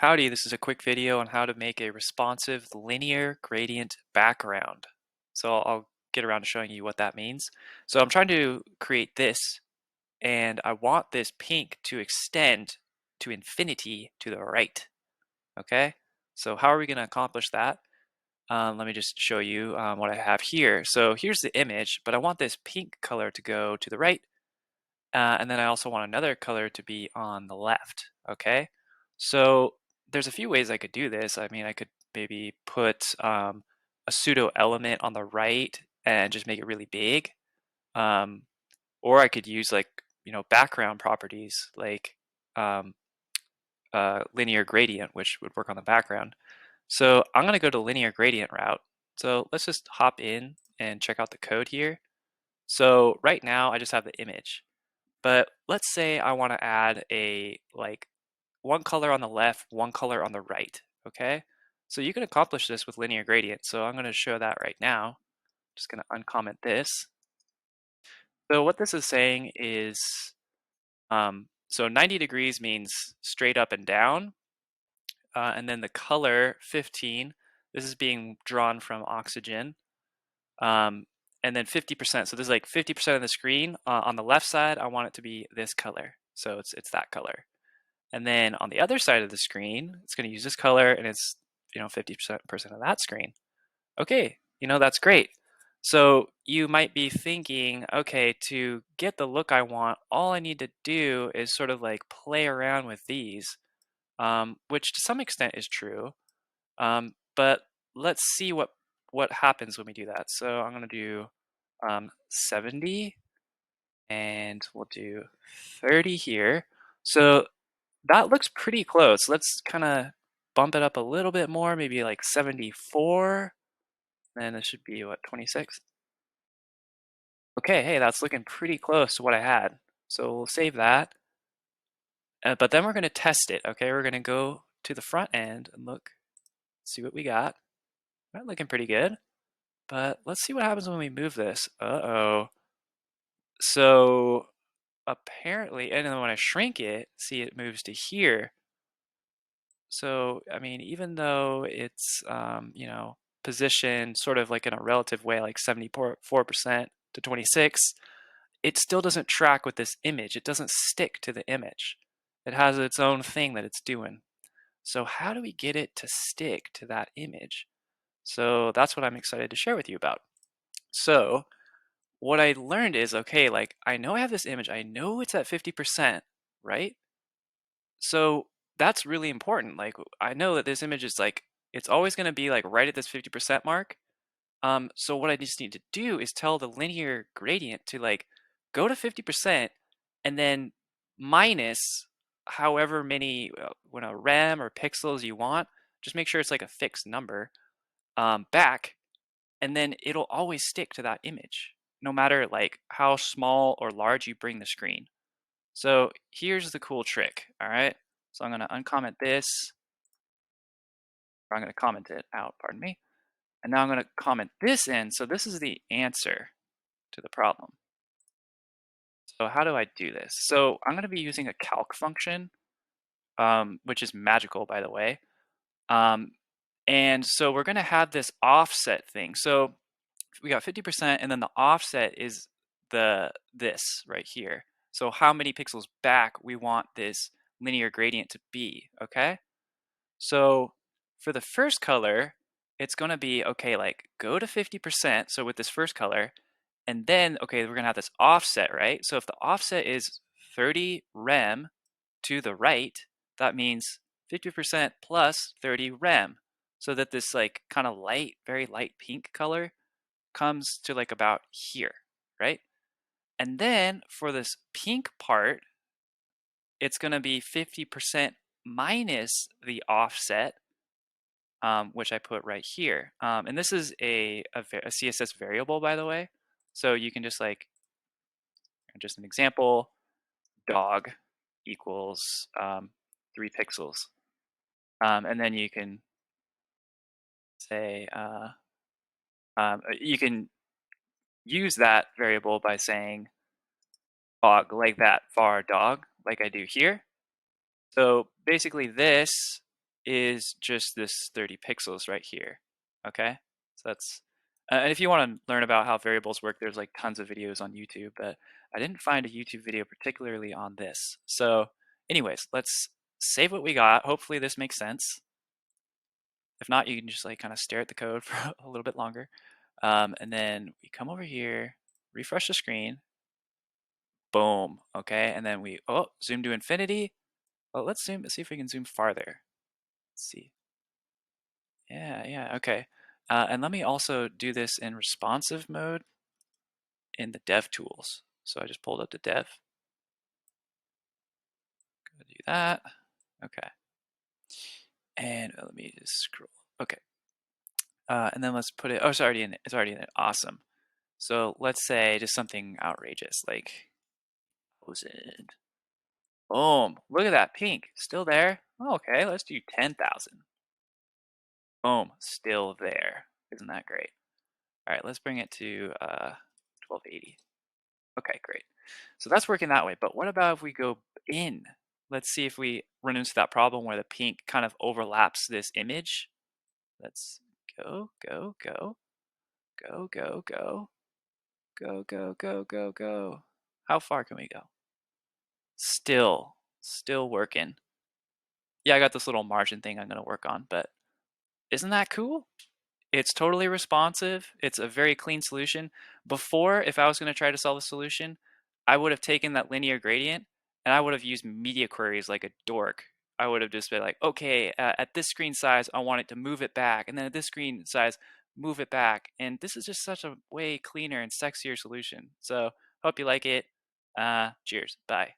Howdy, this is a quick video on how to make a responsive linear gradient background. So I'll get around to showing you what that means. So I'm trying to create this, and I want this pink to extend to infinity to the right. Okay, so how are we going to accomplish that? Let me just show you what I have here. So here's the image, but I want this pink color to go to the right, and then I also want another color to be on the left, okay? So there's a few ways I could do this. I mean, I could maybe put a pseudo element on the right and just make it really big. Um, or I could use like, background properties like um, linear gradient, which would work on the background. So I'm gonna go to linear gradient route. So let's just hop in and check out the code here. So right now I just have the image. But let's say I want to add a like one color on the left, one color on the right, okay? So you can accomplish this with linear gradient. So I'm going to show that right now. Just going to uncomment this. So what this is saying is, so 90 degrees means straight up and down. And then the color 15, this is being drawn from oxygen. Um, and then 50%, so this is like 50% of the screen. On the left side, I want it to be this color. So it's that color. And then on the other side of the screen, it's going to use this color, and it's 50% of that screen. Okay, that's great. So you might be thinking, okay, to get the look I want, all I need to do is sort of like play around with these, which to some extent is true. But let's see what happens when we do that. So I'm going to do 70, and we'll do 30 here. So that looks pretty close. Let's kind of bump it up a little bit more, maybe like 74. And it should be what, 26? Okay, hey, that's looking pretty close to what I had. So we'll save that. But then we're going to test it. Okay, we're going to go to the front end and look, see what we got. Right, looking pretty good. But let's see what happens when we move this. Uh-oh. So apparently, and then when I shrink it, see it moves to here. So, I mean, even though it's, positioned sort of like in a relative way, like 74% to 26, it still doesn't track with this image. It doesn't stick to the image. It has its own thing that it's doing. So how do we get it to stick to that image? So that's what I'm excited to share with you about. So what I learned is, okay, like I know I have this image. I know it's at 50%, right? So that's really important. Like I know that this image is like it's always going to be like right at this 50% mark. So what I just need to do is tell the linear gradient to like go to 50% and then minus however many rem or pixels you want. Just make sure it's like a fixed number back, and then it'll always stick to that image, no matter like how small or large you bring the screen. So here's the cool trick, all right? So I'm going to uncomment this, or I'm going to comment it out, pardon me. And now I'm going to comment this in. So this is the answer to the problem. So how do I do this? So I'm going to be using a calc function, which is magical, by the way. And so we're going to have this offset thing. So we got 50%, and then the offset is this right here. So how many pixels back we want this linear gradient to be, okay? So for the first color, it's going to be, okay, like go to 50%, so with this first color, and then, okay, we're going to have this offset, right? So if the offset is 30 rem to the right, that means 50% plus 30 rem, so that this like kind of light, very light pink color comes to like about here, right? And then for this pink part, it's going to be 50% minus the offset, which I put right here. And this is a CSS variable, by the way. So you can just like, just an example, dog equals 3 pixels. And then you can say, you can use that variable by saying dog like that, var dog, like I do here. So basically this is just this 30 pixels right here. Okay, so that's and if you want to learn about how variables work, there's like tons of videos on YouTube, but I didn't find a YouTube video particularly on this. So anyways, let's save what we got. Hopefully this makes sense. If not, you can just like kind of stare at the code for a little bit longer. And then we come over here, refresh the screen, boom, okay, and then we zoom to infinity. Well, let's zoom, see if we can zoom farther. Let's see. Yeah, okay. And let me also do this in responsive mode in the dev tools. So I just pulled up the dev. Go do that. Okay. And let me just scroll. Okay. And then let's put it, oh, it's already in it. It's already in it. Awesome. So let's say just something outrageous like 1,000. Boom. Look at that pink. Still there? Oh, okay, let's do 10,000. Boom. Still there. Isn't that great? All right, let's bring it to 1280. Okay, great. So that's working that way. But what about if we go in? Let's see if we run into that problem where the pink kind of overlaps this image. Let's go, go, go, go, go, go, go, go, go, go, go. How far can we go? Still working. Yeah, I got this little margin thing I'm going to work on, but isn't that cool? It's totally responsive. It's a very clean solution. Before, if I was going to try to solve a solution, I would have taken that linear gradient and I would have used media queries like a dork. I would have just been like, okay, at this screen size, I want it to move it back. And then at this screen size, move it back. And this is just such a way cleaner and sexier solution. So hope you like it. Cheers. Bye.